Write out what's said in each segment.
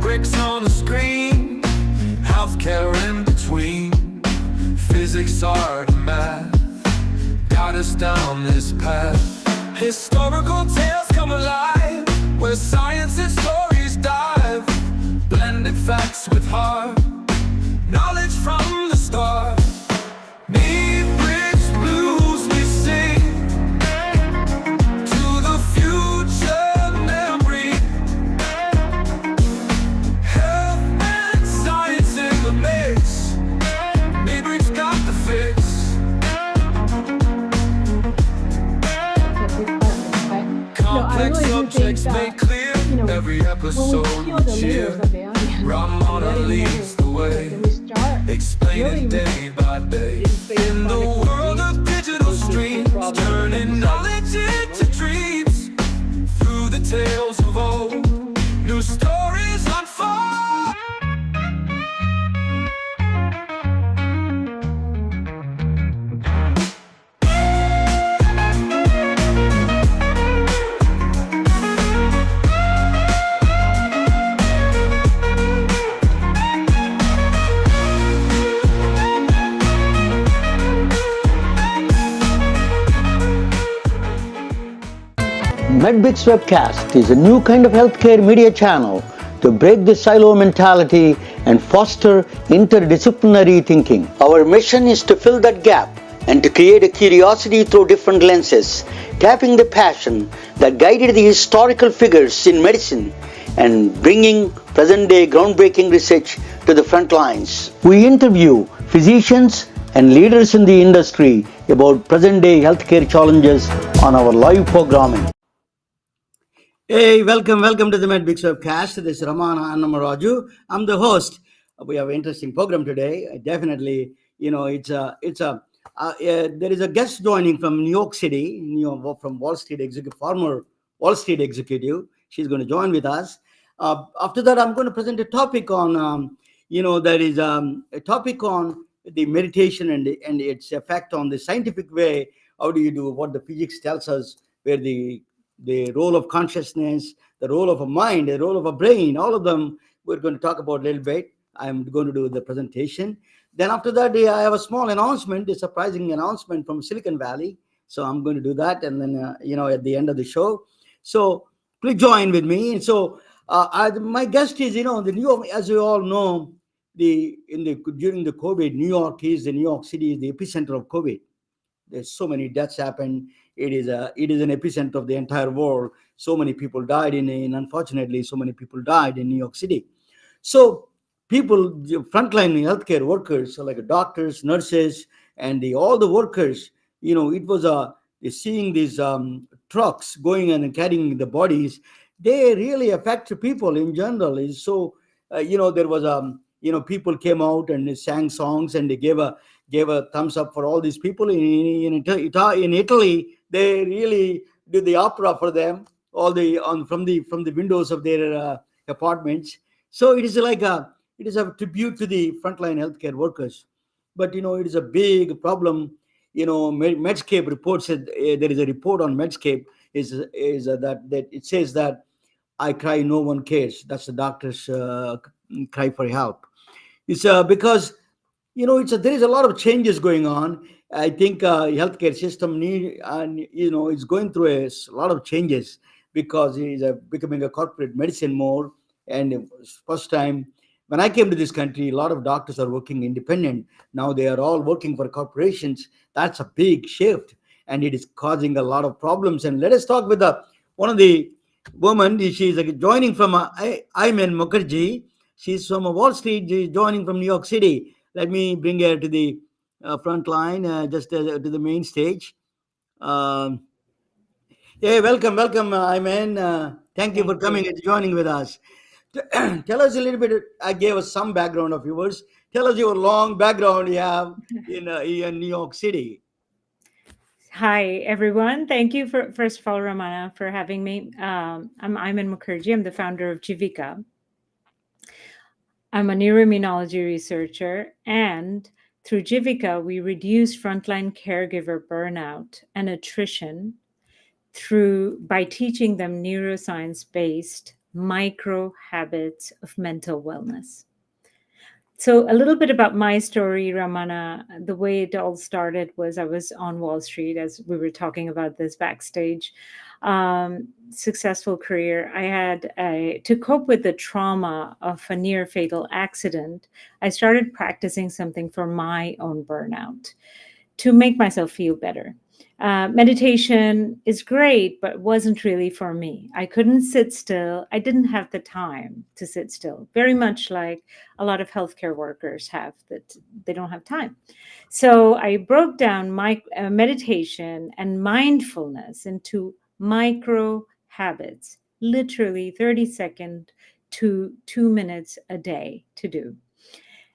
bricks on the screen, healthcare in between. Physics, art, and math got us down this path. Historical tales come alive, where science and stories dive. Blended facts with heart, knowledge from the start. Need bridge blues we sing to the future memory. Health and science in the mix. Need bridge got the fix. Complex subjects made clear. Every episode with cheer. Ramona leads the way, explaining day by day. In the world of digital streams, turning knowledge into dreams. Through the tales of old, new stories unfold. MedBits Webcast is a new kind of healthcare media channel to break the silo mentality and foster interdisciplinary thinking. Our mission is to fill that gap and to create a curiosity through different lenses, tapping the passion that guided the historical figures in medicine and bringing present-day groundbreaking research to the front lines. We interview physicians and leaders in the industry about present-day healthcare challenges on our live programming. Hey, welcome to the MedBits Webcast. This is Ramana Annamaraju. I'm the host. We have an interesting program today. Definitely, there is a guest joining from New York City, from Wall Street executive, former Wall Street executive. She's going to join with us. After that, I'm going to present a topic on, there is a topic on the meditation and its effect on the scientific way. How do you do what the physics tells us, where the role of consciousness, the role of a mind, the role of a brain, all of them we're going to talk about a little bit. I'm going to do the presentation. Then after that, I have a small announcement, a surprising announcement from Silicon Valley. So I'm going to do that. And then, at the end of the show. So please join with me. And so my guest is, the New York, as you all know, during the COVID, New York City is the epicenter of COVID. There's so many deaths happen. It is an epicenter of the entire world. So many people died unfortunately, so many people died in New York City. So people, frontline healthcare workers, so like doctors, nurses, and all the workers, it was seeing these trucks going and carrying the bodies. They really affect people in general. So, there was people came out and they sang songs and they gave a thumbs up for all these people. In Italy, they really did the opera for them, from the windows of their apartments. So it is a tribute to the frontline healthcare workers. But it is a big problem. Medscape reports that there is a report on Medscape that it says that I cry, no one cares. That's the doctor's cry for help. It's because there is a lot of changes going on. I think healthcare system is going through a lot of changes because it is becoming a corporate medicine more. And first time when I came to this country, a lot of doctors are working independent. Now they are all working for corporations. That's a big shift, and it is causing a lot of problems. And let us talk with one of the women. She's joining from Ayman Mukerji. She's from Wall Street. She's joining from New York City. Let me bring her to the front line, to the main stage. Welcome, Ayman. Thank you for coming and joining with us. Tell us a little bit. I gave us some background of yours. Tell us your long background you have in New York City. Hi, everyone. Thank you first of all, Ramana, for having me. I'm Ayman Mukerji. I'm the founder of Jivika. I'm a neuroimmunology researcher, and through Jivika, we reduce frontline caregiver burnout and attrition by teaching them neuroscience-based micro habits of mental wellness. So, a little bit about my story, Ramana. The way it all started was I was on Wall Street, as we were talking about this backstage. Successful career. To cope with the trauma of a near fatal accident, I started practicing something for my own burnout to make myself feel better. Meditation is great, but wasn't really for me. I couldn't sit still. I didn't have the time to sit still, very much like a lot of healthcare workers have, that they don't have time. So I broke down my meditation and mindfulness into micro habits, literally 30-second to 2 minutes a day to do.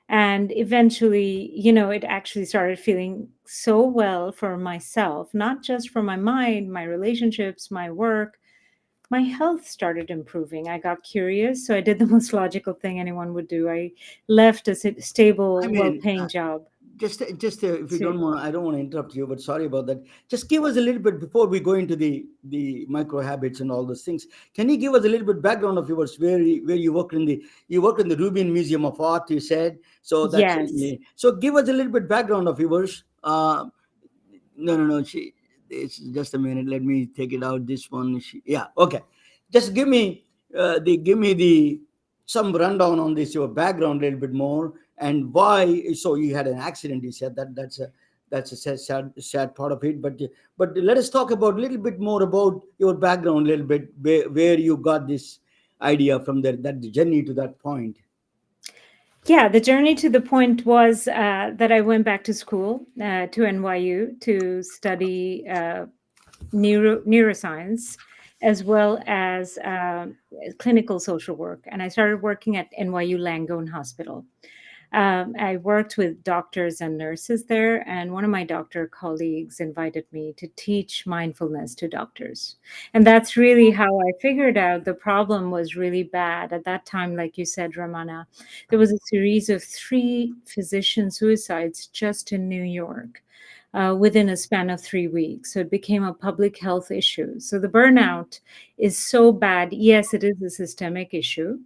And eventually, it actually started feeling so well for myself, not just for my mind, my relationships, my work. My health started improving. I got curious, so I did the most logical thing anyone would do. I left a I stable, mean, well-paying job. just if you to don't want, I don't want to interrupt you, but sorry about that. Just give us a little bit before we go into the micro habits and all those things. Can you give us a little bit background of yours, where you worked in the Rubin Museum of Art? You said so. That's Yes. so. Give us a little bit background of yours. No, no, no. It's just a minute. Let me take it out. This one. Yeah. Okay. Just give me the some rundown on this your background a little bit more and why. So you had an accident. You said that's a sad part of it. But let us talk about a little bit more about your background a little bit where you got this idea from there, that journey to that point. Yeah, the journey to the point was that I went back to school, to NYU, to study neuroscience as well as clinical social work. And I started working at NYU Langone Hospital. I worked with doctors and nurses there, and one of my doctor colleagues invited me to teach mindfulness to doctors. And that's really how I figured out the problem was really bad. At that time, like you said, Ramana, there was a series of 3 physician suicides just in New York. Within a span of 3 weeks. So it became a public health issue. So the burnout is so bad. Yes, it is a systemic issue,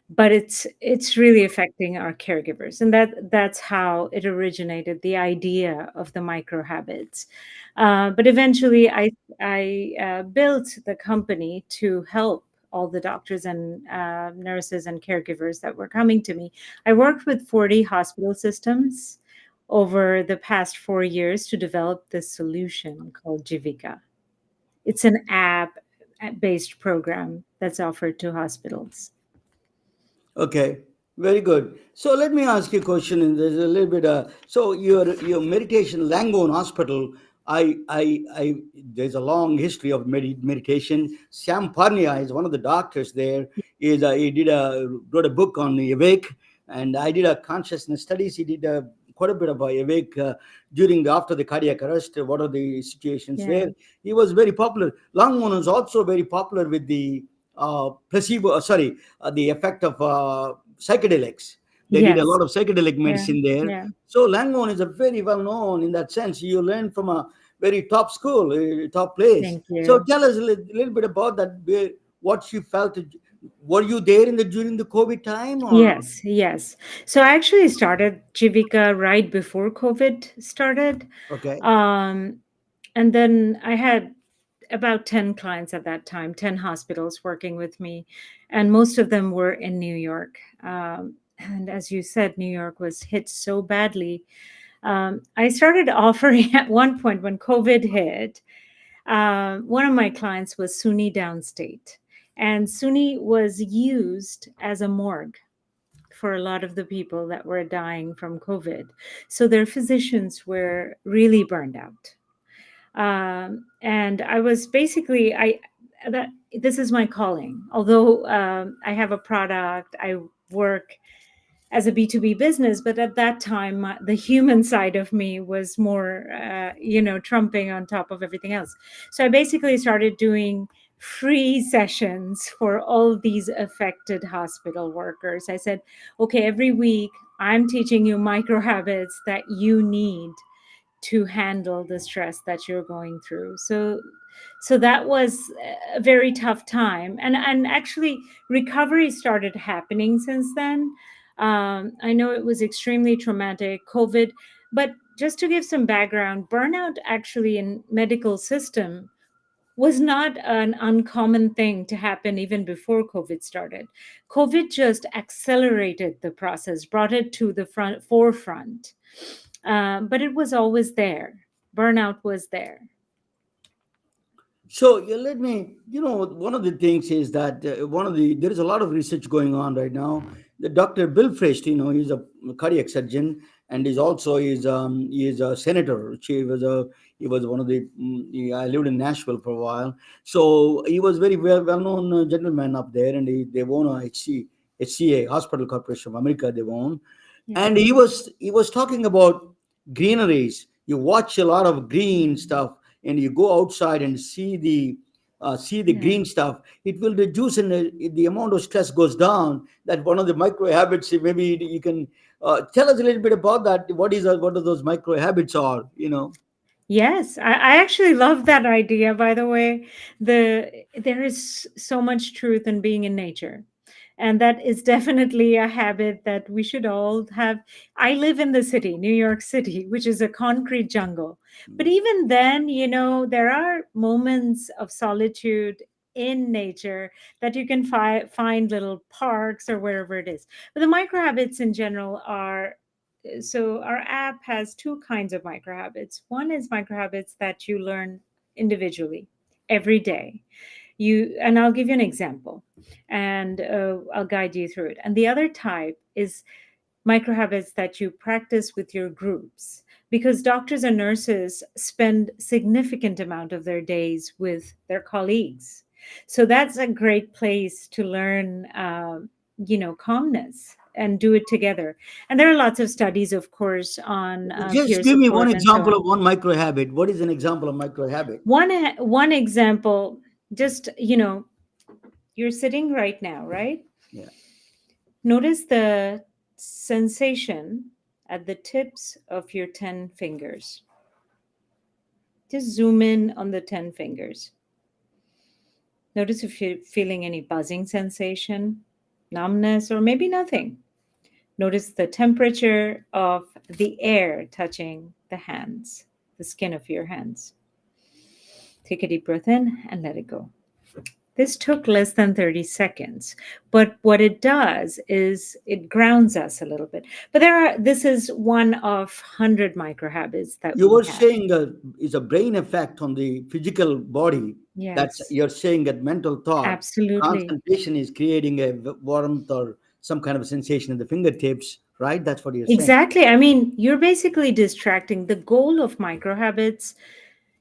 but it's really affecting our caregivers, and that's how it originated, the idea of the micro habits. But eventually I built the company to help all the doctors and nurses and caregivers that were coming to me. I worked with 40 hospital systems over the past 4 years to develop this solution called Jivika. It's an app based program that's offered to hospitals. Okay, very good. So let me ask you a question. And there's a little bit. So your meditation, Langone Hospital. I. There's a long history of meditation. Sam Parnia is one of the doctors there. He wrote a book on the awake, and I did a consciousness studies. He did quite a bit of awake after the cardiac arrest. What are the situations Yeah. where he was very popular. Langone was also very popular with the placebo. Sorry, the effect of psychedelics. They did a Yes. lot of psychedelic Yeah. medicine there. Yeah. So Langone is a very well known in that sense. You learn from a very top school, top place. Thank So you. tell us a little bit about that. What you felt. Were you there during the COVID time or Yes, yes. So I actually started Jivika right before COVID started. okay? Um, and then I had about 10 clients at that time, 10 hospitals working with me, and most of them were in New York. And as you said, New York was hit so badly. I started offering at one point when COVID hit. One of my clients was SUNY Downstate, and SUNY was used as a morgue for a lot of the people that were dying from COVID. So their physicians were really burned out. And I was basically, that this is my calling. Although I have a product, I work as a B2B business, but at that time, the human side of me was more, trumping on top of everything else. So I basically started doing free sessions for all these affected hospital workers. I said, okay, every week I'm teaching you micro habits that you need to handle the stress that you're going through. So that was a very tough time, and actually recovery started happening since then. I know it was extremely traumatic, COVID, but just to give some background, burnout actually in medical system was not an uncommon thing to happen even before COVID started. COVID just accelerated the process, brought it to the forefront. But it was always there. Burnout was there. So let me, one of the things is that there is a lot of research going on right now. The Dr. Bill Frist, he's a cardiac surgeon, and he is a senator. He was one of the, I lived in Nashville for a while, so he was very well known gentleman up there, and they own a HCA Hospital Corporation of America. They own, Yeah. and he was talking about greeneries. You watch a lot of green stuff, and you go outside and see the Yeah. green stuff. It will reduce, and the amount of stress goes down. That one of the micro habits. Maybe you can tell us a little bit about that. What are those micro habits are? Yes, I actually love that idea, by the way. There is so much truth in being in nature. And that is definitely a habit that we should all have. I live in the city, New York City, which is a concrete jungle. But even then, there are moments of solitude in nature that you can find little parks or wherever it is. But the micro habits in general are, so our app has two kinds of micro habits. One is micro habits that you learn individually every day. And I'll give you an example, and I'll guide you through it. And the other type is micro habits that you practice with your groups, because doctors and nurses spend significant amount of their days with their colleagues. So that's a great place to learn calmness and do it together. And there are lots of studies, of course, on Just peer give me one support and so example on. of one micro habit. What is an example of micro habit? One example, just you're sitting right now, right? Yeah. Notice the sensation at the tips of your 10 fingers. Just zoom in on the 10 fingers. Notice if you're feeling any buzzing sensation, numbness, or maybe nothing. Notice the temperature of the air touching the hands, the skin of your hands. Take a deep breath in and let it go. This took less than 30 seconds, but what it does is it grounds us a little bit. But this is one of 100 micro habits that You we were have. saying is a brain effect on the physical body. That's Yes, you're saying that mental thought, absolutely. concentration is creating a warmth or some kind of sensation in the fingertips, right? That's what you're saying. Exactly. I mean, you're basically distracting. The goal of micro habits,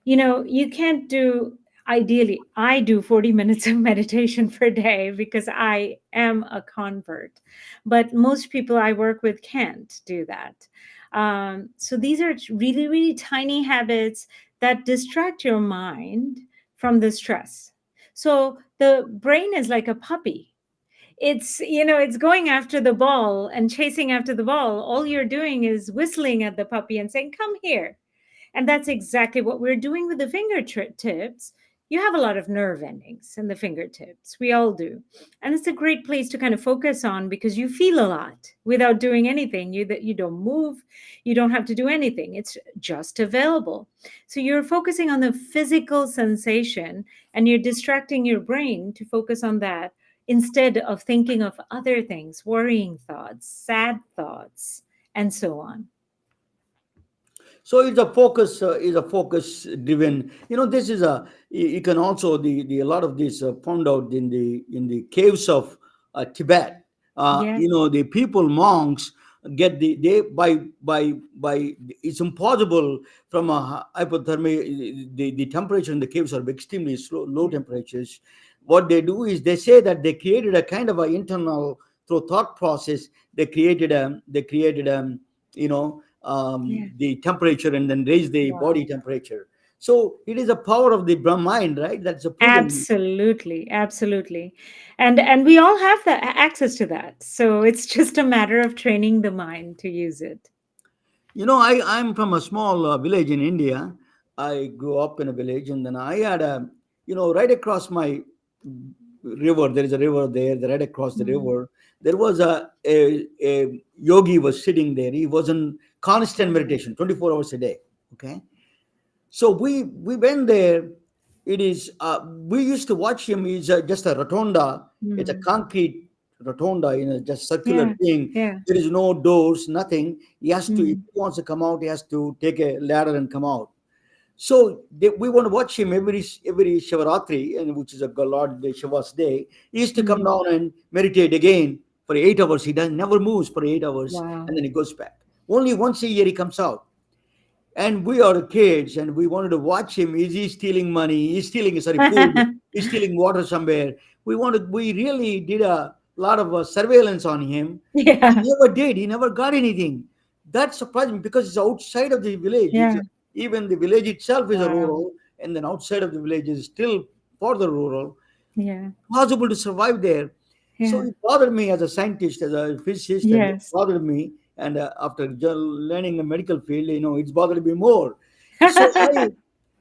you can't do, ideally, I do 40 minutes of meditation per day because I am a convert. But most people I work with can't do that. So these are really, really tiny habits that distract your mind from the stress. So the brain is like a puppy. It's going after the ball and chasing after the ball. All you're doing is whistling at the puppy and saying, "Come here." And that's exactly what we're doing with the fingertips. You have a lot of nerve endings in the fingertips. We all do. And it's a great place to kind of focus on because you feel a lot without doing anything. You don't move, you don't have to do anything. It's just available. So you're focusing on the physical sensation and you're distracting your brain to focus on that instead of thinking of other things, worrying thoughts, sad thoughts, and so on. So it's a focus, driven. This is you can also the a lot of this found out in the caves of Tibet. Yes. The people monks get they by it's impossible from a hypothermia. The temperature in the caves are extremely low Yeah. temperatures. What they do is they say that they created a kind of a internal, through thought process. They created you know Yeah. the temperature, and then raise the body Wow. temperature. So it is a power of the mind, right? That's a proven. Absolutely, absolutely. And we all have access to that. So it's just a matter of training the mind to use it. I'm from a small village in India. I grew up in a village, and then I had right across my river, there is a river there, right across the Mm. river, there was a yogi was sitting there. He was in constant meditation, 24 hours a day. Okay. So we went there. It is we used to watch him. He's just a rotunda. It's a Mm. concrete rotunda, just circular Yeah, thing. yeah. There is no doors, nothing. He has to, if Mm. he wants to come out, he has to take a ladder and come out. So we want to watch him every Shivaratri, and which is a Lord Shiva's day. He used to come Mm. down and meditate again for 8 hours. He doesn't never moves for 8 hours, Wow. and then he goes back. Only once a year he comes out, and we are kids and we wanted to watch him. Is he stealing money? He's stealing, sorry, food. He's stealing water somewhere. We really did a lot of surveillance on him. He Yeah, never did. He never got anything. That surprised me because it's outside of the village. yeah. Even the village itself is a Wow. rural, and then outside of the village is still further rural. Yeah, Possible to survive there. So yeah. it bothered me as a scientist, as a physicist, and it Yes. bothered me. And after learning the medical field, it's bothered me more.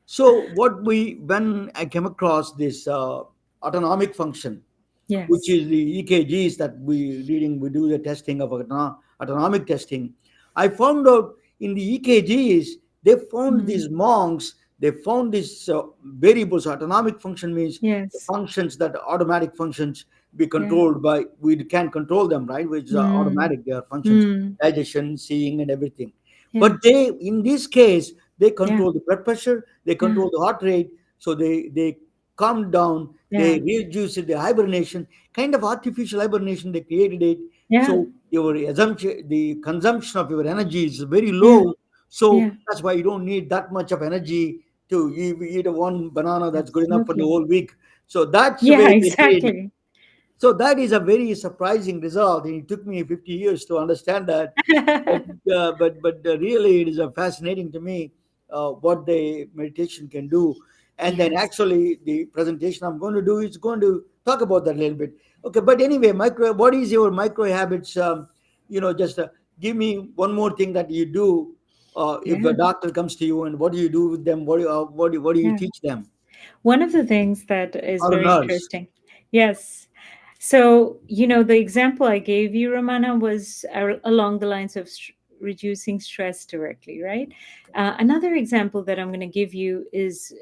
So what we when I came across this autonomic function, which Yes. is the EKGs that we do the testing of autonomic testing. I found out in the EKGs they found Mm. these monks. They found these variables. Autonomic function means the Yes. functions that are automatic functions be Yeah. controlled by, we can control them, right? Which are Mm. automatic. They are functions, Mm. digestion, seeing, and everything. But Yeah. they, in this case, they Yeah. control the blood pressure. They Yeah. control the heart rate. So they calm down. Yeah. They reduce the hibernation, kind of artificial hibernation. They created it. Yeah. So your assumption, the consumption of your energy is very Yeah. low. So Yeah. that's why you don't need that much of energy to eat a one banana. That's good enough for the Absolutely. whole week. So that's the Yeah, way they did. exactly. So that is a very surprising result, and it took me 50 years to understand that. But really, it is fascinating to me what the meditation can do. And then Yes. actually, the presentation I'm going to do is going to talk about that a little bit. Okay, but anyway, micro. What is your micro habits? Just give me one more thing that you do. If a Yeah. doctor comes to you, and what do you do with them? What do you Yeah. teach them? One of the things that is Or a very nurse? interesting. Yes. So, the example I gave you, Romana, was along the lines of reducing stress directly, right? Another example that I'm going to give you is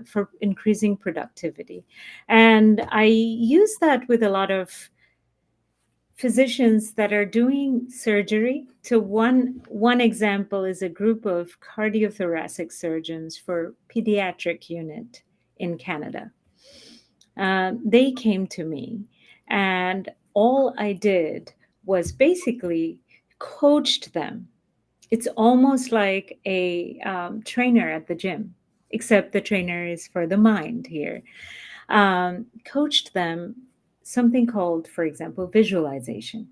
for increasing productivity. And I use that with a lot of physicians that are doing surgery. So one example is a group of cardiothoracic surgeons for pediatric unit in Canada. They came to me, and all I did was basically coached them. It's almost like a trainer at the gym, except the trainer is for the mind here. Coached them something called, for example, visualization.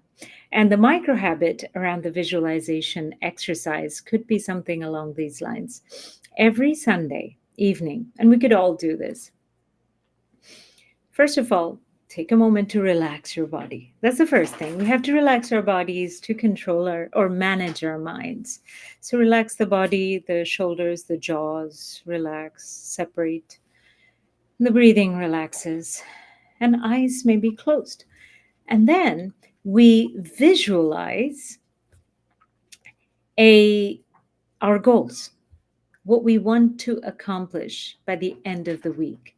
And the micro habit around the visualization exercise could be something along these lines. Every Sunday evening, and we could all do this. First of all, take a moment to relax your body. That's the first thing. We have to relax our bodies to control our or manage our minds. So relax the body, the shoulders, the jaws, relax, separate. The breathing relaxes, and eyes may be closed. And then we visualize a our goals, what we want to accomplish by the end of the week.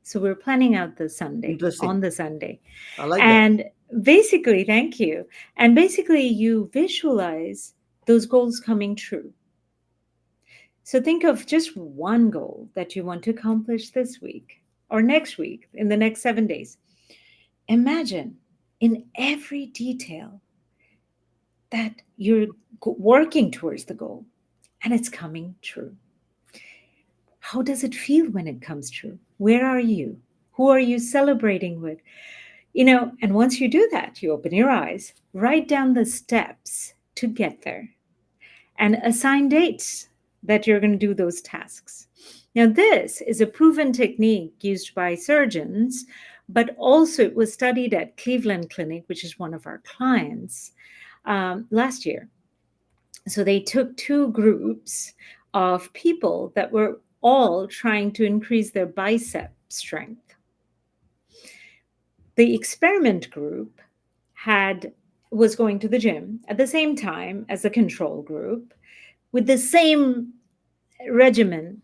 So we're planning out the Sunday, Interesting. on the Sunday. I like that. And basically, thank you. And basically, you visualize those goals coming true. So think of just one goal that you want to accomplish this week or next week, in the next 7 days. Imagine in every detail that you're working towards the goal and it's coming true. How does it feel when it comes true? Where are you? Who are you celebrating with? And once you do that, you open your eyes, write down the steps to get there, and assign dates that you're going to do those tasks. Now, this is a proven technique used by surgeons, but also it was studied at Cleveland Clinic, which is one of our clients, last year. So they took two groups of people that were all trying to increase their bicep strength. The experiment group had was going to the gym at the same time as the control group with the same regimen,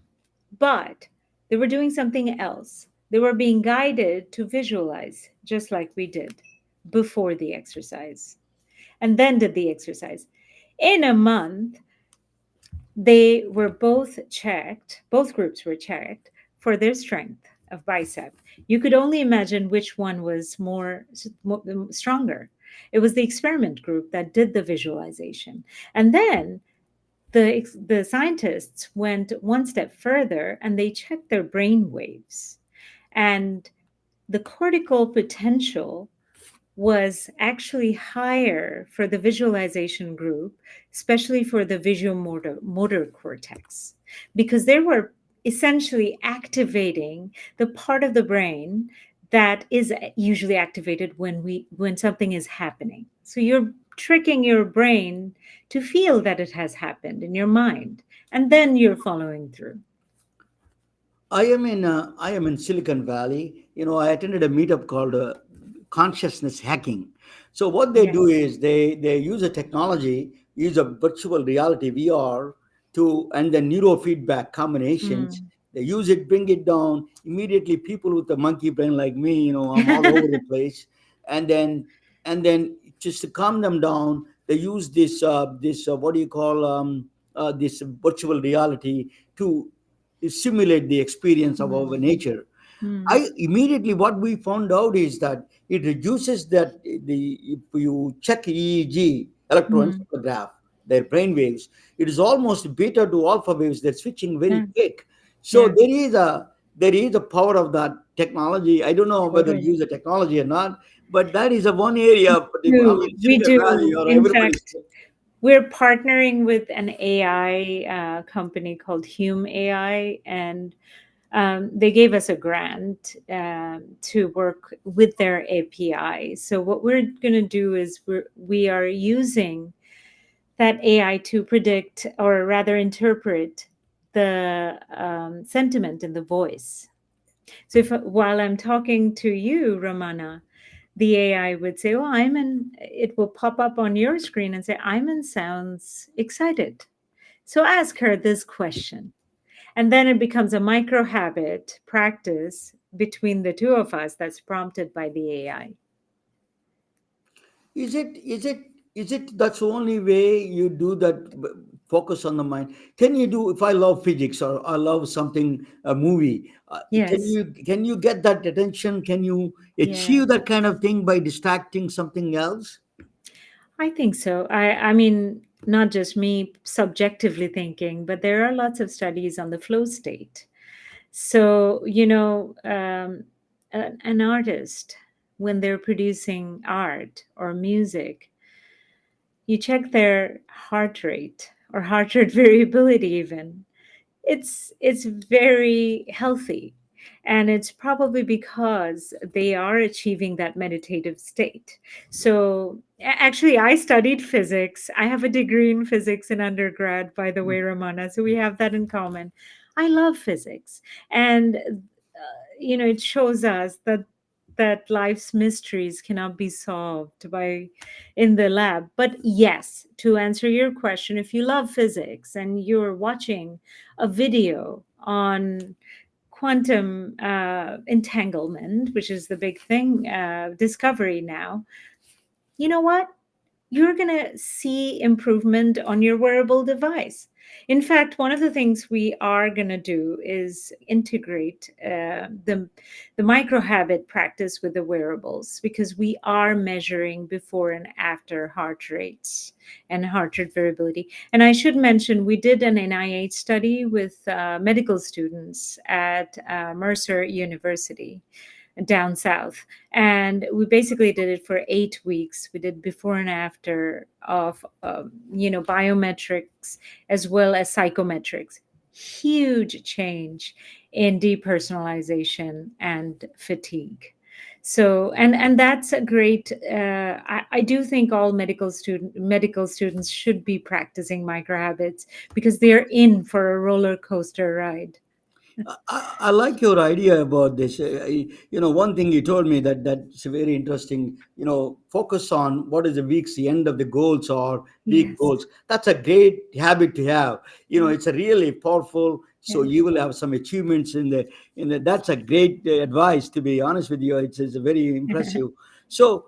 but they were doing something else. They were being guided to visualize, just like we did before the exercise, and then did the exercise. In a month, they were both groups were checked for their strength of bicep. You could only imagine which one was stronger. It was the experiment group that did the visualization. And then the scientists went one step further and they checked their brain waves. And the cortical potential was actually higher for the visualization group, especially for the visual motor cortex, because they were essentially activating the part of the brain that is usually activated when something is happening. So you're tricking your brain to feel that it has happened in your mind, and then you're following through. I am in Silicon Valley. I attended a meetup called consciousness hacking. So what they do Yes. is they use a technology, use a virtual reality VR to and the neurofeedback combinations. Mm. They use it, bring it down immediately. People with a monkey brain like me, I'm all over the place, and then just to calm them down, they use this what do you call this virtual reality to simulate the experience of our Mm. nature. Mm. I immediately what we found out is that it reduces that the if you check EEG Mm. electroencephalograph, their brain waves, it is almost beta to alpha waves. They're switching very Yeah. quick. So Yeah. there is a power of that technology. I don't know whether you Totally. use the technology or not, but that is a one area. We Silicon Valley do. or In everybody's. fact, we're partnering with an AI company called Hume AI, and they gave us a grant to work with their API. So what we're going to do is we are using that AI to predict, or rather interpret, the sentiment in the voice. So if while I'm talking to you, Ramana, the AI would say, "Oh, Ayman," it will pop up on your screen and say, "Ayman sounds excited." So ask her this question. And then it becomes a micro habit practice between the two of us that's prompted by the AI. Is it that's the only way you do that? Focus on the mind. Can you do if I love physics or I love something a movie? Can Yes. you get that attention? Can you Yeah. achieve that kind of thing by distracting something else? I think so. I mean, not just me subjectively thinking, but there are lots of studies on the flow state. So, an artist, when they're producing art or music, you check their heart rate or heart rate variability even. It's very healthy, and it's probably because they are achieving that meditative state. So actually, I studied physics. I have a degree in physics in undergrad, by the way, Ramana, so we have that in common. I love physics, and it shows us that life's mysteries cannot be solved by in the lab. But yes, to answer your question, if you love physics and you're watching a video on quantum entanglement, which is the big thing, discovery now, you know what? You're going to see improvement on your wearable device. In fact, one of the things we are going to do is integrate the micro habit practice with the wearables, because we are measuring before and after heart rates and heart rate variability. And I should mention, we did an NIH study with medical students at Mercer University down south, and we basically did it for 8 weeks. We did before and after of biometrics as well as psychometrics. Huge change in depersonalization and fatigue. So, and that's a great. I do think all medical students should be practicing micro habits because they're in for a roller coaster ride. I like your idea about this. One thing you told me that's very interesting. Focus on what is the week's the end of the goals or week Yes. goals. That's a great habit to have. It's a really powerful. So Yeah. you will have some achievements in the. That's a great advice. To be honest with you, it's very impressive. So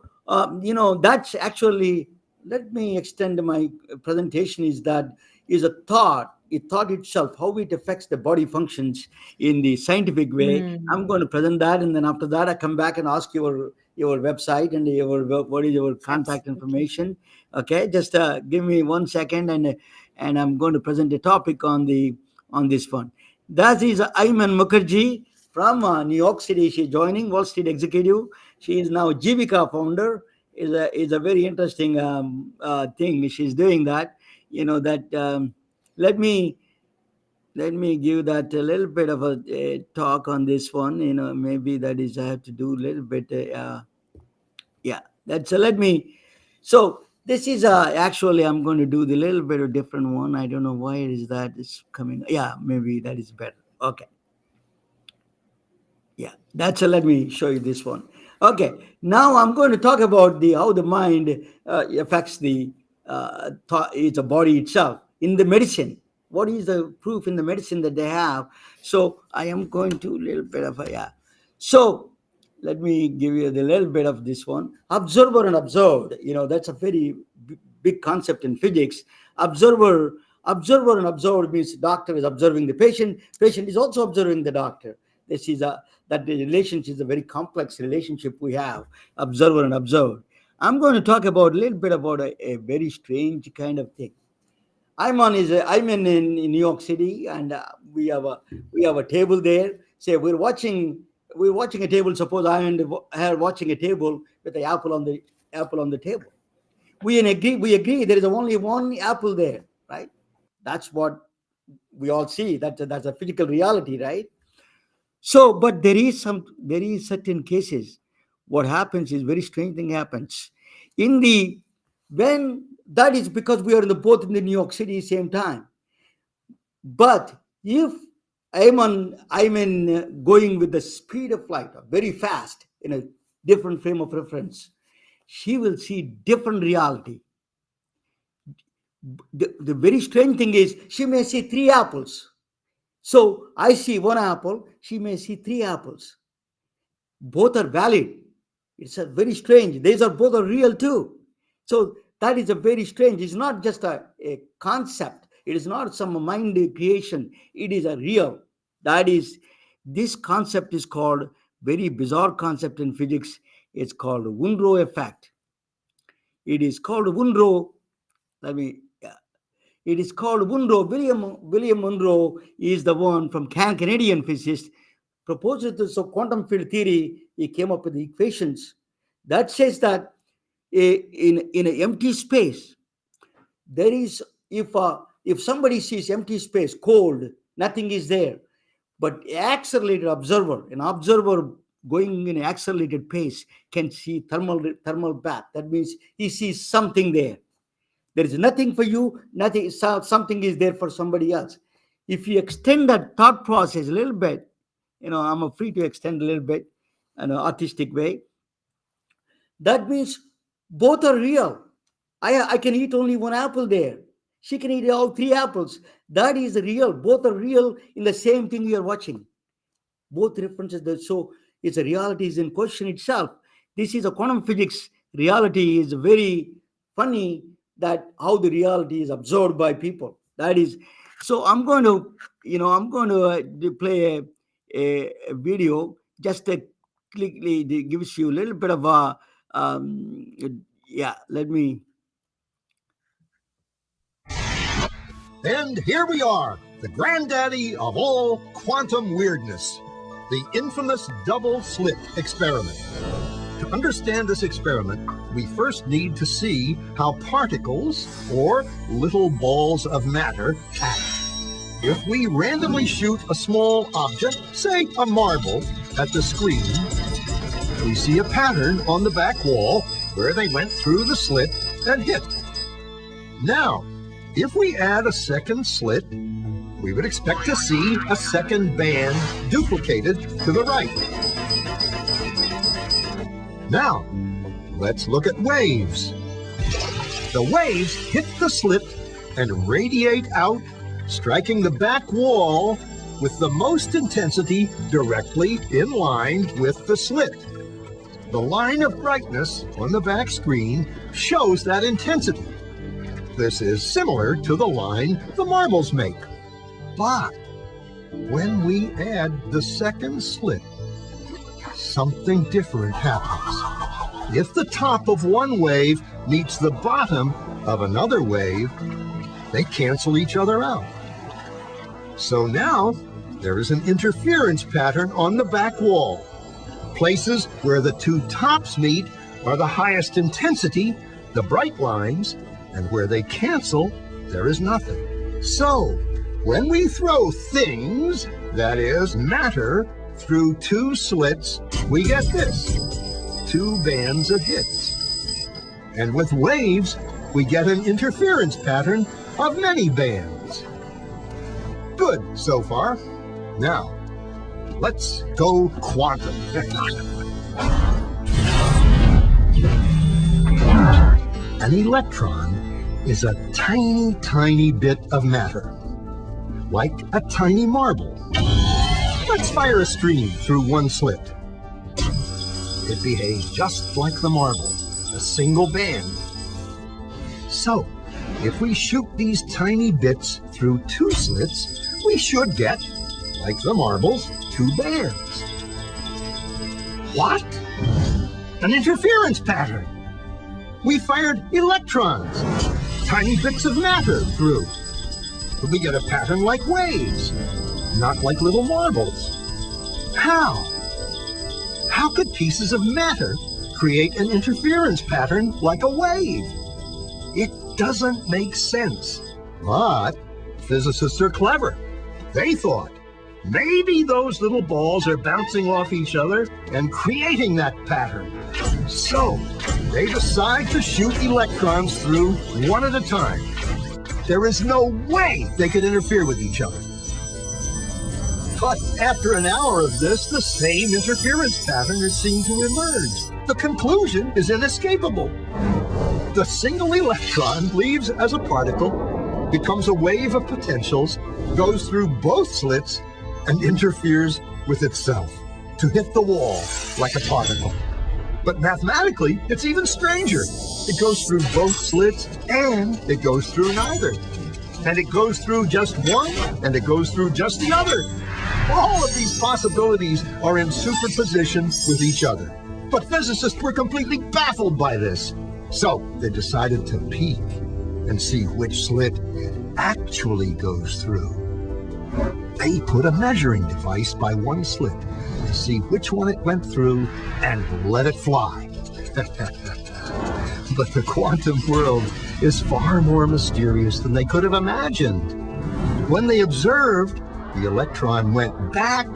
that's actually. Let me extend my presentation. Is a thought. A thought itself, how it affects the body functions in the scientific way. I'm Mm, going to present that, and then after that, I come back and ask your website and what is your contact absolutely. information. Okay, just give me 1 second, and I'm going to present a topic on this one. That is Ayman Mukerji from New York City. She's joining Wall Street executive. She is now Jivika founder. Is a very interesting thing. She's doing that. That. Let me give that a little bit of a talk on this one. Maybe that is I have to do a little bit. Yeah, that's let me. So this is actually I'm going to do the little bit of different one. I don't know why it is that it's coming. Yeah, maybe that is better. Okay. Yeah, that's let me show you this one. Okay, now I'm going to talk about the how the mind affects the thought, it's a body itself in the medicine. What is the proof in the medicine that they have? So I am going to a little bit of a yeah. So let me give you the little bit of this one. Observer and observed. That's a very big concept in physics. Observer and observed means doctor is observing the patient. Patient is also observing the doctor. This is a that the relationship is a very complex relationship we have, observer and observed. I'm going to talk about a little bit about a very strange kind of thing. I'm in New York City, and we have a table there. Say we're watching a table. Suppose I'm watching a table with the apple on the table. We agree there is only one apple there, right? That's what we all see. That's a physical reality, right? So, but there is certain cases. What happens is very strange thing happens. In the when that is because we are in the both in the New York City same time. But if I'm in going with the speed of light, very fast in a different frame of reference, she will see different reality. The very strange thing is she may see three apples. So I see one apple, she may see three apples. Both are valid. It's a very strange. These are both are real too. So that is a very strange. It's not just a concept. It is not some mind creation. It is a real. That is, this concept is called very bizarre concept in physics. It's called Monroe effect. It is called Monroe. Let me. Yeah. It is called Monroe. William Monroe is the one from Canadian physicist proposed this quantum field theory. He came up with the equations that says that in an empty space there is if somebody sees empty space cold, nothing is there, but an observer going in accelerated pace can see thermal bath. That means he sees something there. There is nothing for you, nothing. Something is there for somebody else. If you extend that thought process a little bit, I'm free to extend a little bit in an artistic way. That means both are real. I can eat only one apple there. She can eat all three apples. That is real. Both are real in the same thing you are watching. Both references that so it's a reality is in question itself. This is a quantum physics. Reality is very funny that how the reality is absorbed by people. That is so. I'm going to play a video just to quickly gives you a little bit of a yeah. Let me. And here we are, the granddaddy of all quantum weirdness, the infamous double slit experiment. To understand this experiment, we first need to see how particles, or little balls of matter, act. If we randomly shoot a small object, say a marble, at the screen, we see a pattern on the back wall where they went through the slit and hit. Now, if we add a second slit, we would expect to see a second band duplicated to the right. Now, let's look at waves. The waves hit the slit and radiate out, striking the back wall with the most intensity directly in line with the slit. The line of brightness on the back screen shows that intensity. This is similar to the line the marbles make. But when we add the second slit, something different happens. If the top of one wave meets the bottom of another wave, they cancel each other out. So now there is an interference pattern on the back wall. Places where the two tops meet are the highest intensity, the bright lines, and where they cancel, there is nothing. So when we throw things, that is, matter, through two slits, we get this, two bands of hits. And with waves, we get an interference pattern of many bands. Good so far. Now, let's go quantum. An electron is a tiny, tiny bit of matter, like a tiny marble. Let's fire a stream through one slit. It behaves just like the marble, a single band. So, if we shoot these tiny bits through two slits, we should get, like the marbles, two bands. What? An interference pattern. We fired electrons, tiny bits of matter through. But we get a pattern like waves, not like little marbles. How? How could pieces of matter create an interference pattern like a wave? It doesn't make sense. But physicists are clever. They thought, maybe those little balls are bouncing off each other and creating that pattern. So they decide to shoot electrons through one at a time. There is no way they could interfere with each other. But after an hour of this, the same interference pattern is seen to emerge. The conclusion is inescapable. The single electron leaves as a particle, becomes a wave of potentials, goes through both slits, and interferes with itself to hit the wall like a particle. But mathematically, it's even stranger. It goes through both slits and it goes through neither. And it goes through just one and it goes through just the other. All of these possibilities are in superposition with each other. But physicists were completely baffled by this. So they decided to peek and see which slit it actually goes through. They put a measuring device by one slit to see which one it went through and let it fly. But the quantum world is far more mysterious than they could have imagined. When they observed, the electron went back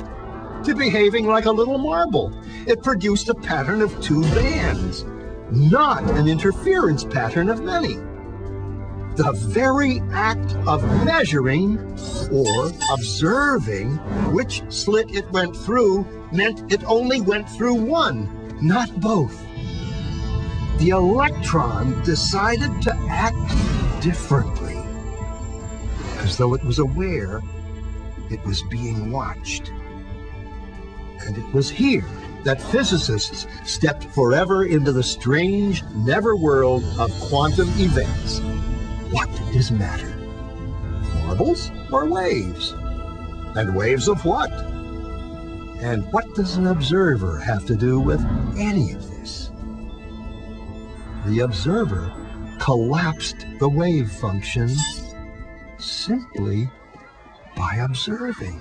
to behaving like a little marble. It produced a pattern of two bands, not an interference pattern of many. The very act of measuring or observing which slit it went through meant it only went through one, not both. The electron decided to act differently, as though it was aware it was being watched. And it was here that physicists stepped forever into the strange, never world of quantum events. What is matter? Marbles or waves? And waves of what? And what does an observer have to do with any of this? The observer collapsed the wave function simply by observing.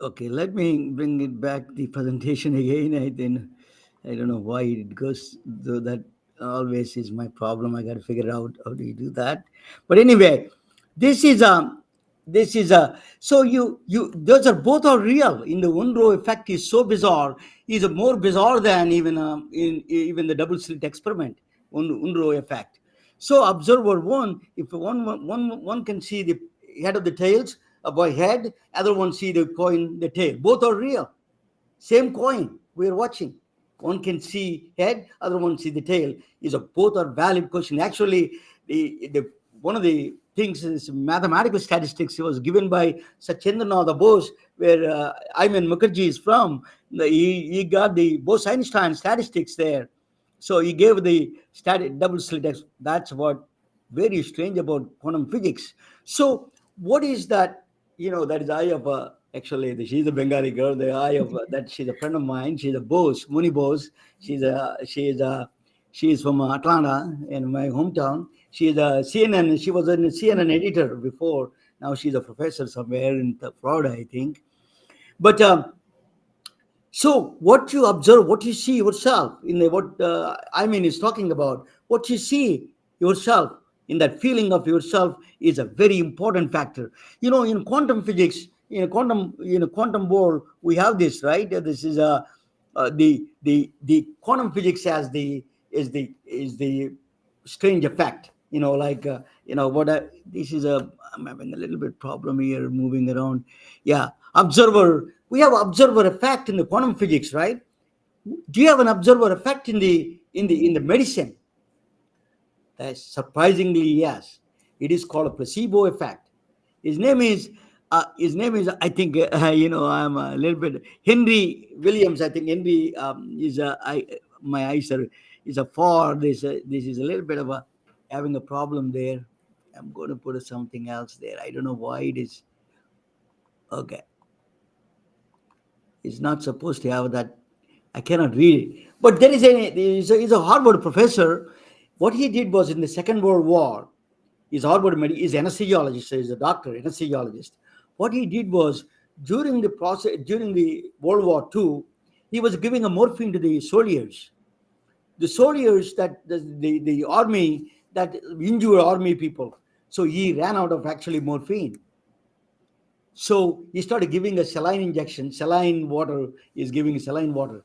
Okay, let me bring it back, the presentation again. I don't know why it goes, though that always is my problem. I got to figure out how do you do that. But anyway, this is a so you those are both are real. In the Unro effect is so bizarre, is more bizarre than in even the double slit experiment. Unro effect. So observer one, if one can see the head of the tails by head, other one see the coin the tail, both are real. Same coin we are watching. One can see head, other one see the tail. Is a both are valid question. Actually, the one of the things is mathematical statistics. It was given by Sachindranath Bose, where Ayman Mukerji is from. He got the Bose-Einstein statistics there. So he gave the double slit. That's what very strange about quantum physics. So what is that? That is eye of actually she's a Bengali girl. The eye of that she's a friend of mine. She's a Bose, Muni Bose. She is from Atlanta in my hometown. She is a CNN. She was a CNN editor before. Now she's a professor somewhere in Florida, I think. But so what you observe, what you see yourself in what Ayman is talking about, what you see yourself in that feeling of yourself is a very important factor. In quantum physics, in a quantum world, we have this, right? This is the quantum physics has the strange effect. This is I'm having a little bit problem here moving around. Yeah, observer. We have observer effect in the quantum physics, right? Do you have an observer effect in the medicine? Surprisingly, yes. It is called a placebo effect. His name is I think I'm a little bit Henry Williams. I think Henry is my eyes are is a far this is a little bit of a having a problem there. I'm going to put something else there. I don't know why it is. Okay, it's not supposed to have that. I cannot read it. But he's a Harvard professor. What he did was in the Second World War, he's he's anesthesiologist, he's a doctor, anesthesiologist. What he did was during the World War II, he was giving a morphine to the soldiers. The soldiers that the army that injured army people. So he ran out of actually morphine. So he started giving a saline injection, saline water. He's giving saline water.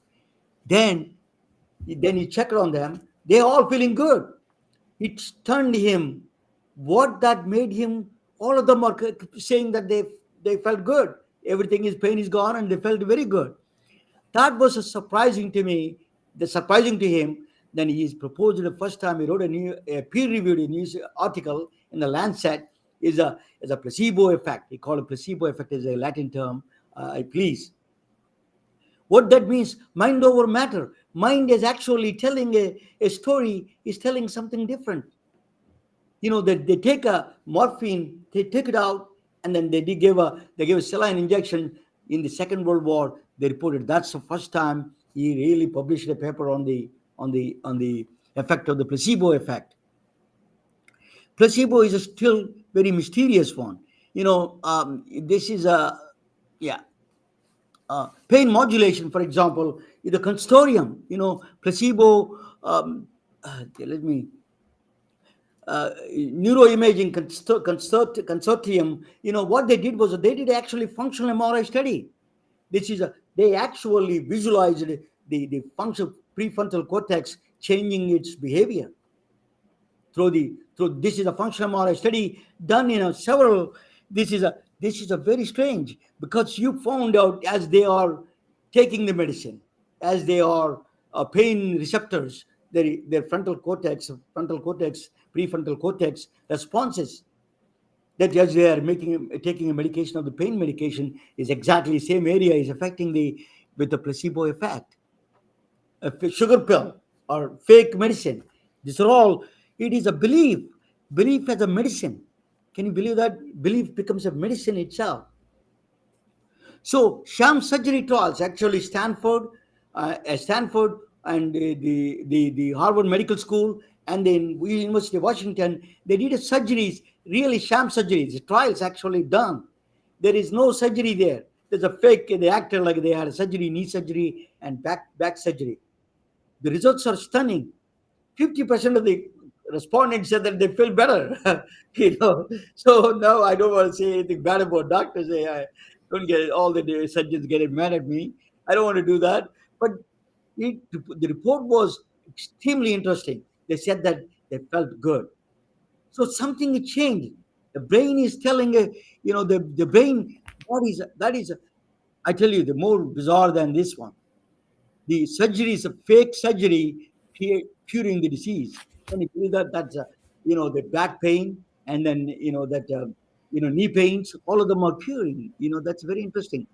Then he checked on them. They're all feeling good. It stunned him. What that made him, all of them are saying that they felt good. Everything is pain is gone and they felt very good. That was surprising to me. Surprising to him. Then he proposed the first time he wrote a peer-reviewed news article in the Lancet is a placebo effect. He called it placebo effect as a Latin term. Please. What that means, mind over matter. Mind is actually telling a story, is telling something different. They take a morphine, they take it out, and then they give a saline injection in the Second World War. They reported that's the first time he really published a paper on the effect of the placebo effect. Placebo is a still very mysterious one. This is pain modulation, for example, the consortium. Placebo. Let me. Neuroimaging consortium. What they did was they did actually functional MRI study. They actually visualized the function prefrontal cortex changing its behavior through this is a functional MRI study done in several. This is a very strange, because you found out as they are taking the medicine, as they are pain receptors, their frontal cortex, prefrontal cortex responses, that as they are taking a medication of the pain medication is exactly the same area is affecting with the placebo effect. A sugar pill or fake medicine. These are all, it is a belief as a medicine. Can you believe that? Belief becomes a medicine itself. So sham surgery trials, actually Stanford and the Harvard Medical School and then University of Washington, they did surgeries, really sham surgeries, trials actually done. There is no surgery there. There's a fake, they acted like they had a surgery, knee surgery and back surgery. The results are stunning. 50% of the respondents said that they feel better. you know. So now I don't want to say anything bad about doctors. I don't get all the surgeons getting mad at me. I don't want to do that. But the report was extremely interesting. They said that they felt good. So something changed. The brain is telling, the brain, that is, I tell you, the more bizarre than this one. The surgery is a fake surgery curing the disease. Can you believe that? That's, the back pain and then, knee pains, all of them are curing. That's very interesting.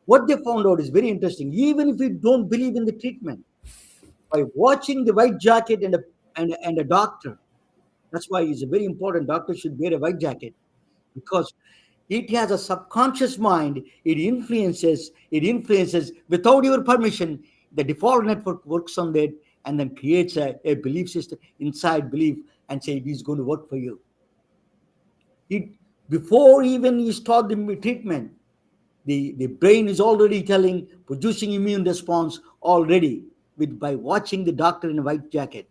What they found out is very interesting. Even if you don't believe in the treatment, by watching the white jacket and a doctor, that's why it's very important. Doctors should wear a white jacket because it has a subconscious mind. It influences without your permission. The default network works on that and then creates a belief system inside belief and say it is going to work for you. It Before even you start the treatment, the brain is already producing immune response already by watching the doctor in a white jacket.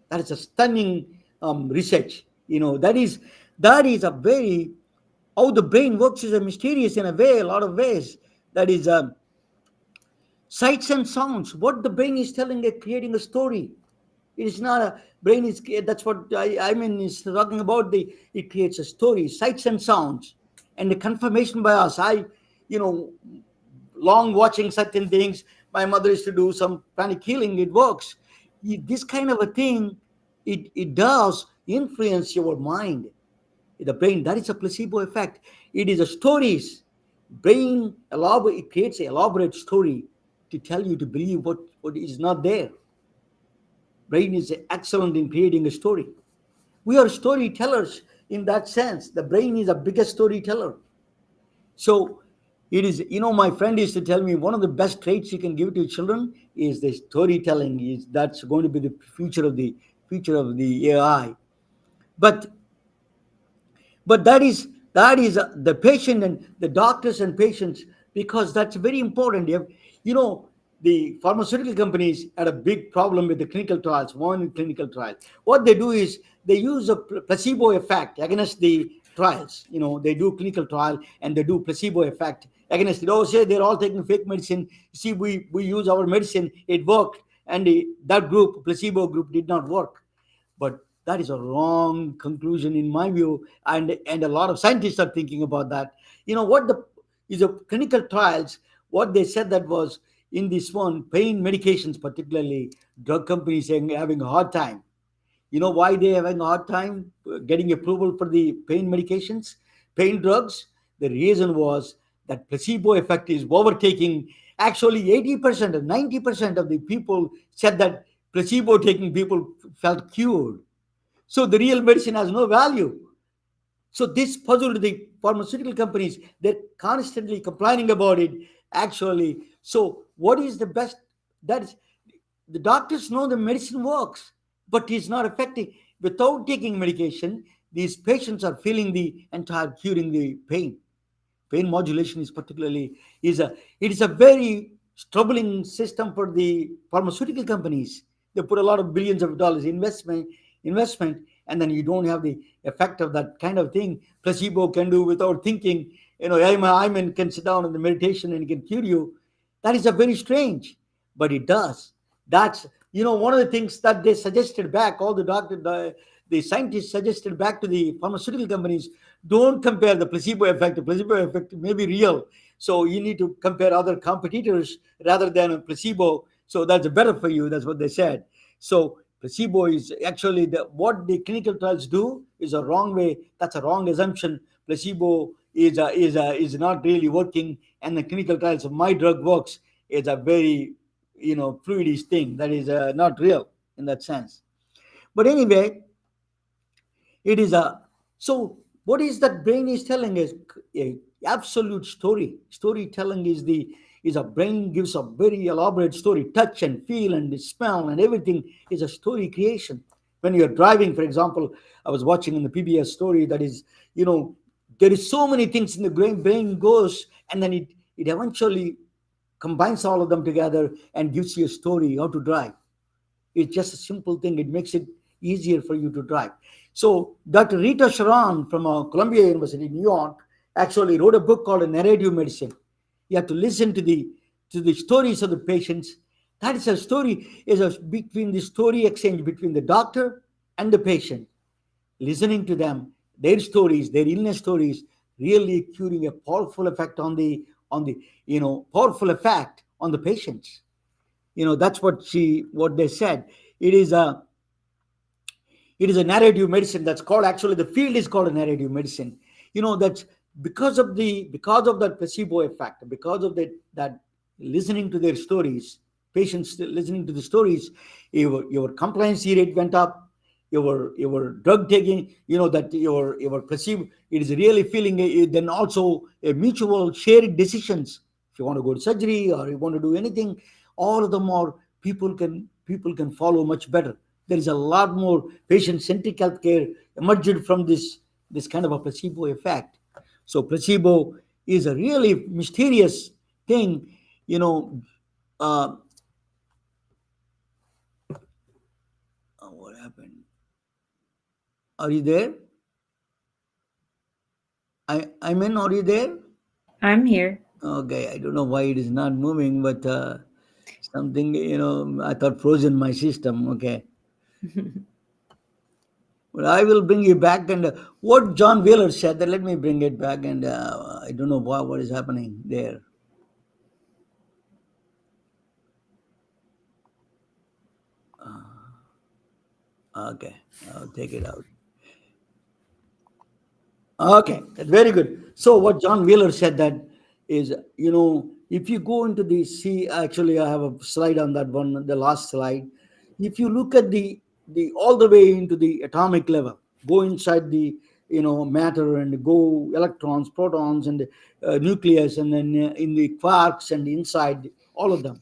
That is a stunning research. That is a very, how the brain works is a mysterious in a lot of ways. That is sights and sounds. What the brain is telling, creating a story. It is not a brain is. That's what I mean is talking about. It creates a story, sights and sounds, and the confirmation bias. You know, long watching certain things. My mother used to do some panic healing. It works. This kind of a thing, it does influence your mind, the brain. That is a placebo effect. It is a stories. It creates an elaborate story to tell you to believe what is not there. Brain is excellent in creating a story. We are storytellers in that sense. The brain is the biggest storyteller. So it is, my friend used to tell me one of the best traits you can give to children is the storytelling. That's going to be the future of the AI. But that is the patient and the doctors and patients, because that's very important. The pharmaceutical companies had a big problem with the clinical trials. One clinical trial, what they do is they use a placebo effect against the trials. They do clinical trial and they do placebo effect against it. Oh, say they're all taking fake medicine. See, we use our medicine, it worked, and that group, placebo group, did not work. But that is a wrong conclusion in my view, and a lot of scientists are thinking about that. What the is a clinical trials, what they said that was, in this one, pain medications, particularly drug companies saying having a hard time. Why they having a hard time getting approval for the pain medications, pain drugs? The reason was that placebo effect is overtaking. Actually, 80% or 90% of the people said that placebo taking people felt cured. So the real medicine has no value. So this puzzled the pharmaceutical companies. They're constantly complaining about it. Actually, so what is the best? That is, the doctors know the medicine works, but it's not effective. Without taking medication, these patients are feeling the entire curing the pain. Pain modulation is particularly it is a very troubling system for the pharmaceutical companies. They put a lot of billions of dollars investment, and then you don't have the effect of that kind of thing. Placebo can do without thinking. Ayman can sit down in the meditation and can cure you. That is a very strange, but it does. That's one of the things that they suggested back. All the scientists suggested back to the pharmaceutical companies: don't compare the placebo effect. The placebo effect may be real, so you need to compare other competitors rather than a placebo. So that's better for you. That's what they said. So placebo is actually what the clinical trials do is a wrong way. That's a wrong assumption. Placebo is not really working, and the clinical trials of my drug works is a very fluidish thing that is not real in that sense. But anyway, it is a so what is that brain is telling us? A absolute storytelling is a brain gives a very elaborate story. Touch and feel and smell and everything is a story creation. When you're driving, for example, I was watching in the PBS story, that is, there is so many things in the brain goes, and then it eventually combines all of them together and gives you a story how to drive. It's just a simple thing. It makes it easier for you to drive. So Dr. Rita Sharon from Columbia University, New York, actually wrote a book called a narrative medicine. You have to listen to the stories of the patients. That is a story, is a between the story exchange between the doctor and the patient, listening to them, their stories, their illness stories, really curing a powerful effect on the powerful effect on the patients. That's what they said. It is a it is a narrative medicine. That's called, actually the field is called a narrative medicine. That's because of that placebo effect, because of that listening to their stories, patients listening to the stories, your compliance rate went up, your drug taking, that your placebo, it is really feeling then also a mutual shared decisions. If you want to go to surgery or you want to do anything, all of them are, people can follow much better. There is a lot more patient-centric healthcare emerged from this kind of a placebo effect. So placebo is a really mysterious thing. You know, uh, what happened? Are you there? I'm in. Are you there? I'm here. Okay, I don't know why it is not moving, but something, I thought frozen my system. Okay. Well, I will bring you back. And what John Wheeler said, that let me bring it back. And I don't know what is happening there. Okay, I'll take it out. Okay, that's very good. So what John Wheeler said, that is, if you go into the see, actually I have a slide on that one, the last slide. If you look at the all the way into the atomic level, go inside the matter and go electrons, protons, and nucleus, and then in the quarks and inside all of them,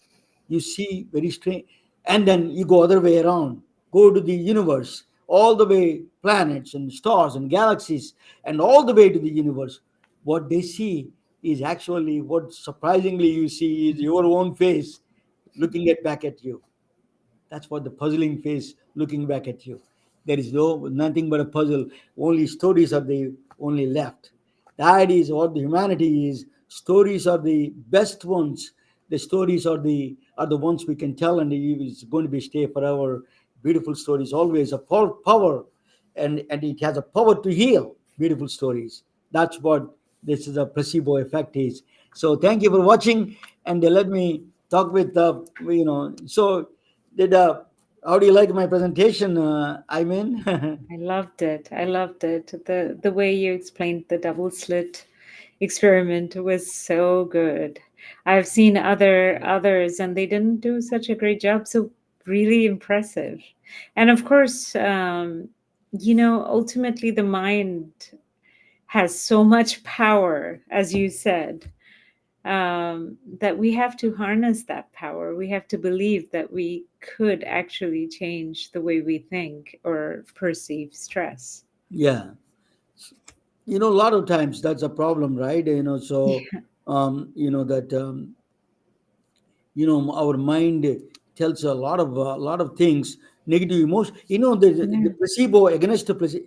you see very strange. And then you go other way around, go to the universe, all the way planets and stars and galaxies, and all the way to the universe. What they see is actually, what surprisingly you see is your own face looking back at you. That's what the puzzling face looking back at you. There is nothing but a puzzle. Only stories are the only left. That is what the humanity is. Stories are the best ones. The stories are the ones we can tell, and it's going to be stay forever. Beautiful stories always a power, and it has a power to heal. Beautiful stories. That's what this is a placebo effect is. So thank you for watching, and let me talk with So did how do you like my presentation, Ayman? I loved it. I loved it. The way you explained the double slit experiment was so good. I've seen others and they didn't do such a great job. So really impressive. And of course, ultimately the mind has so much power, as you said, that we have to harness that power. We have to believe that we could actually change the way we think or perceive stress. Yeah, a lot of times that's a problem, right? So that our mind tells a lot of things, negative emotion. The Yeah. placebo against the placebo,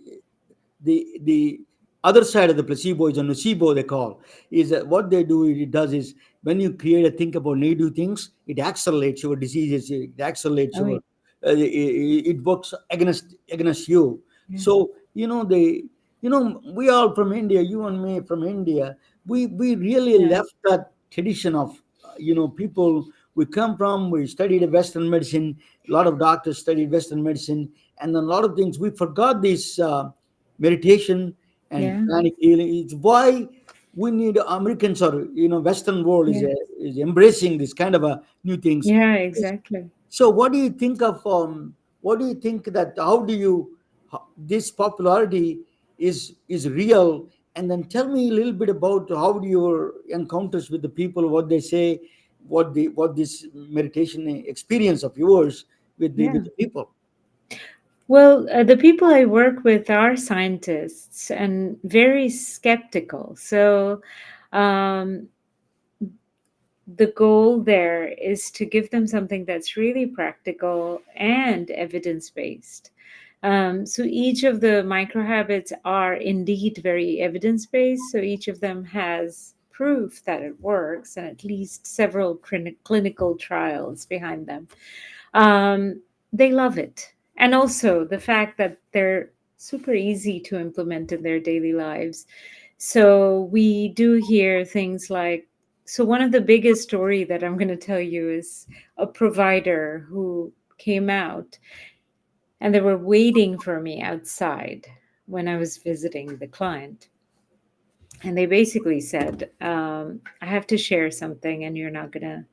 the other side of the placebo is a nocebo, they call, is that what they do, it does is, when you create a think about negative things, it accelerates your diseases, it accelerates Oh, your yeah. it works against you. Yeah. So we all from India, you and me from India, we really Yeah. left that tradition of people we come from. We studied Western medicine. A lot of doctors studied Western medicine, and then a lot of things we forgot this meditation and Yeah. pranic healing. It's why we need Americans, or Western world is Yeah. is embracing this kind of a new things. Yeah, exactly. So what do you think of what do you think that how do you this popularity is real? And then tell me a little bit about how do your encounters with the people, what they say, what this meditation experience of yours with Yeah. the people. Well, the people I work with are scientists and very skeptical. So, um, the goal there is to give them something that's really practical and evidence based. So each of the micro habits are indeed very evidence based. So each of them has proof that it works and at least several clinical trials behind them. Um, they love it. And also the fact that they're super easy to implement in their daily lives. So we do hear things like, so one of the biggest story that I'm going to tell you is a provider who came out and they were waiting for me outside when I was visiting the client. And they basically said, I have to share something and you're not going to.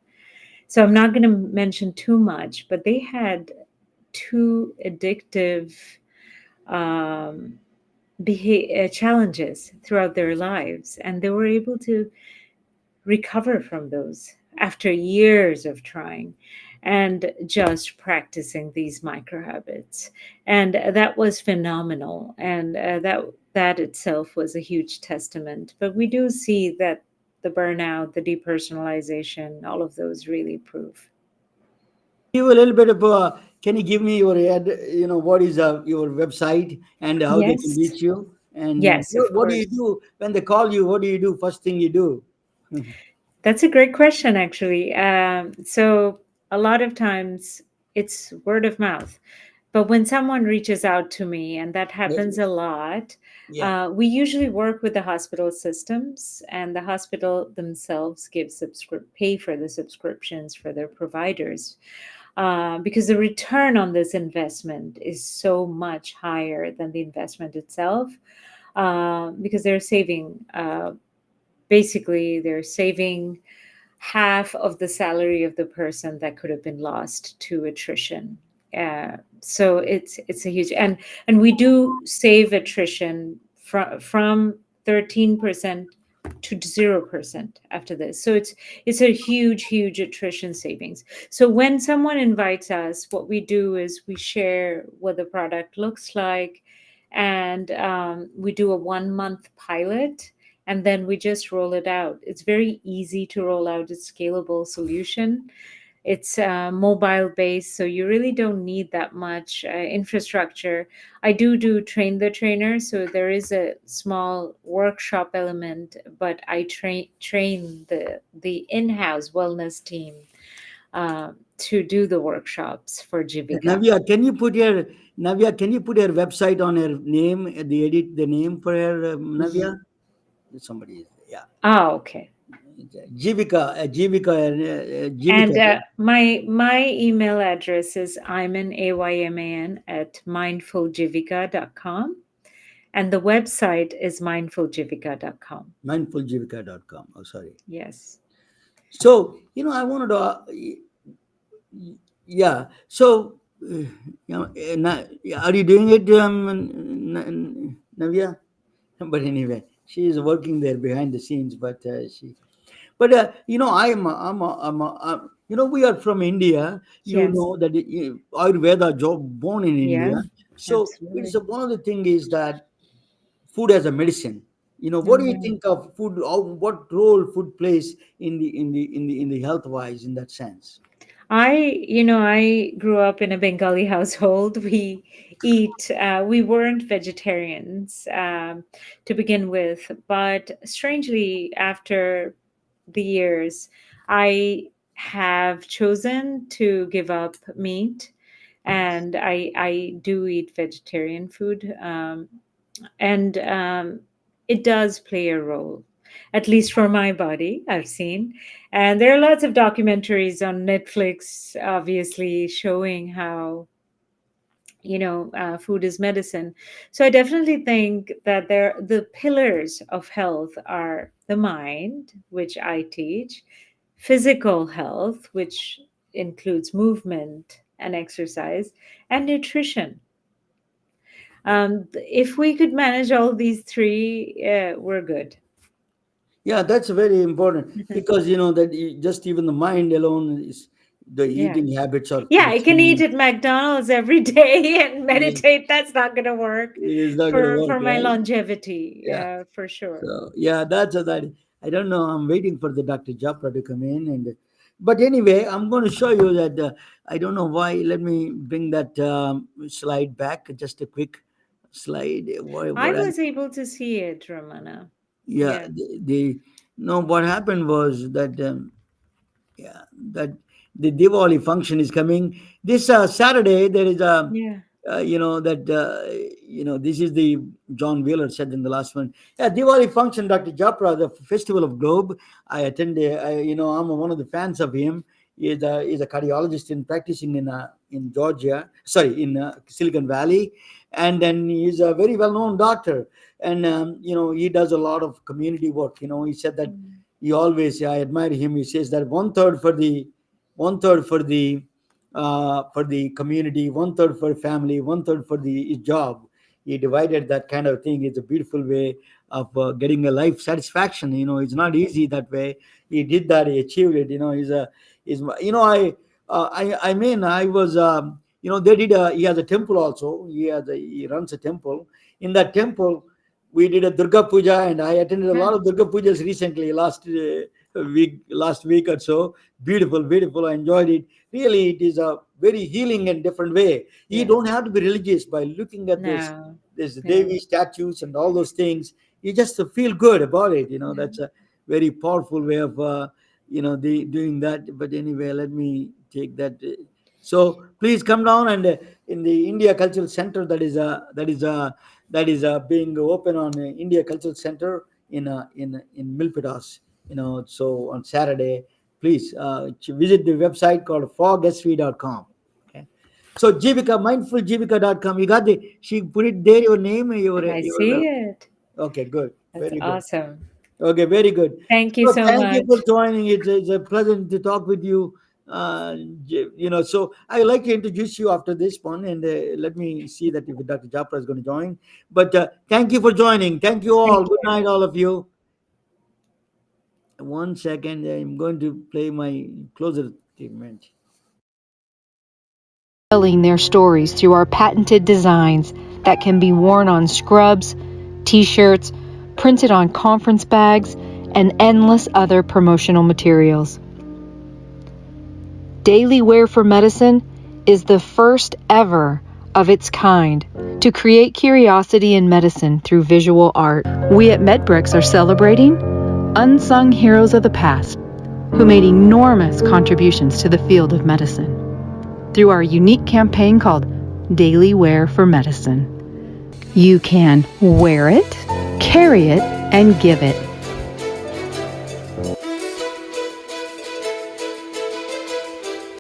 So I'm not going to mention too much, but they had two addictive um, challenges throughout their lives. And they were able to recover from those after years of trying and just practicing these micro habits, and that was phenomenal, and that itself was a huge testament. But we do see that the burnout, the depersonalization, all of those really prove. Give a little bit of can you give me your what is your website and how they can Yes, reach you, and yes, of what do you course. do when they call you? What do you do first thing you do? That's a great question, actually. So a lot of times it's word of mouth. But when someone reaches out to me, and that Yes. happens a lot, Yeah. we usually work with the hospital systems, and the hospital themselves pay for the subscriptions for their providers, because the return on this investment is so much higher than the investment itself, because they're saving. Basically, they're saving half of the salary of the person that could have been lost to attrition. So it's a huge, and we do save attrition from 13% to 0% after this. So it's a huge attrition savings. So when someone invites us, what we do is we share what the product looks like, and we do a 1 month pilot, and then we just roll it out. It's very easy to roll out a scalable solution. It's mobile based, so you really don't need that much infrastructure. I do train the trainer, so there is a small workshop element, but I train the in-house wellness team to do the workshops for Jivika. Navya, can you put your Navya? Can you put your website on her name? The edit the name for her Ye- Navya. Somebody, yeah. Ah, okay. Jivika, And right? my email address is Ayman at mindfuljivika.com. And the website is mindfuljivika.com. Mindfuljivika.com. Oh, sorry. Yes. So, I wanted to, yeah. So, are you doing it, Navya? But anyway, she is working there behind the scenes. But we are from India. You Yes. know that Ayurveda job born in India. Yeah, So it's absolutely. one of the thing is that food as a medicine. What do you Mhm. think of food? What role food plays in the health wise in that sense? I grew up in a Bengali household. We weren't vegetarians to begin with, but strangely, after the years, I have chosen to give up meat, and I do eat vegetarian food, and it does play a role, at least for my body. I've seen, and there are lots of documentaries on Netflix, obviously showing how food is medicine. So I definitely think that the pillars of health are the mind, which I teach, physical health, which includes movement and exercise, and nutrition. If we could manage all these three, we're good. Yeah, that's very important because that just even the mind alone is the Yeah. eating habits are Yeah, the I can eat same. at McDonald's every day and Yeah, meditate. That's not going to work it's not going to for work, my right? longevity, Yeah. for sure. So yeah, that's that. I don't know. I'm waiting for the Dr. Japra to come in, and But anyway, I'm going to show you that. I don't know why. Let me bring that slide back. Just a quick slide. I was able to see it, Ramana. Yeah, Yeah. the no. What happened was that yeah, that the Diwali function is coming this Saturday. There is a Yeah. that this is the John Wheeler said in the last one. Yeah, Diwali function, Dr. Japra, the Festival of Globe. I attended. I'm one of the fans of him. He's a cardiologist in practicing in Georgia. Sorry, in Silicon Valley, and then he's a very well known doctor. And he does a lot of community work. He said that he always, I admire him. He says that one third for the community, one third for family, one third for the job. He divided that kind of thing. It's a beautiful way of getting a life satisfaction. It's not easy that way. He did that. He achieved it. I was. They did. He has a temple also. He runs a temple. In that temple, we did a Durga Puja, and I attended a lot of Durga Pujas recently, last week or so. Beautiful, beautiful. I enjoyed it. Really, it is a very healing and different way. You don't have to be religious by looking at No. this Devi statues and all those things. You just feel good about it. That's a very powerful way of doing that. But anyway, let me take that. So please come down, and in the India Cultural Center that is being open on India Cultural Center in Milpitas. So on Saturday, please visit the website called fogsv.com. Okay. So Jivika, mindfulJivika.com. You got she put it there, your name, I see it. Okay, good. That's Very good. awesome. Okay, very good. Thank you so Thank you much. for joining. It's a pleasant to talk with you. So I would like to introduce you after this one, and let me see that if Dr. Japra is going to join. But thank you for joining. Thank you all. Thank Good you. night, all of you. 1 second. I'm going to play my closer statement. Telling their stories through our patented designs that can be worn on scrubs, t-shirts, printed on conference bags, and endless other promotional materials. Daily Wear for Medicine is the first ever of its kind to create curiosity in medicine through visual art. We at MedBricks are celebrating unsung heroes of the past who made enormous contributions to the field of medicine through our unique campaign called Daily Wear for Medicine. You can wear it, carry it, and give it